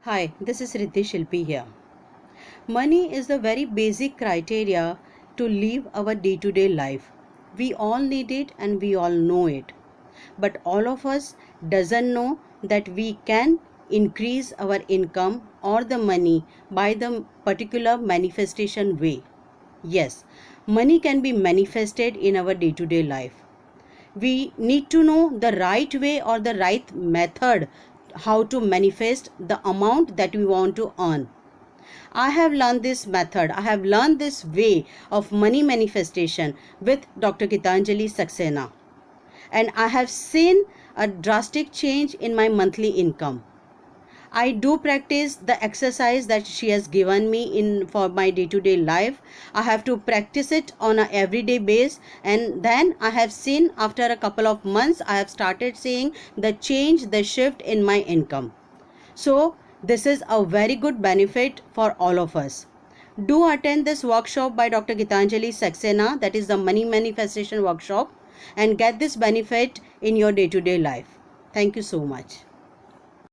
Hi, this is Riddhi Shilpi here. Money is the very basic criteria to live our day-to-day life. We all need it and we all know it. But all of us doesn't know that we can increase our income or the money by the particular manifestation way. Yes, money can be manifested in our day-to-day life. We need to know the right way or the right method how to manifest the amount that we want to earn. I have learned this method, I have learned this way of money manifestation with Dr. Geetanjali Saxena, and I have seen a drastic change in my monthly income. I do practice the exercise that she has given me in for my day-to-day life. I have to practice it on a everyday base, and then I have seen after a couple of months I have started seeing the change, the shift in my income. So this is a very good benefit for all of us. Do attend this workshop by Dr. Geetanjali Saxena, that is the money manifestation workshop, and get this benefit in your day-to-day life. Thank you so much.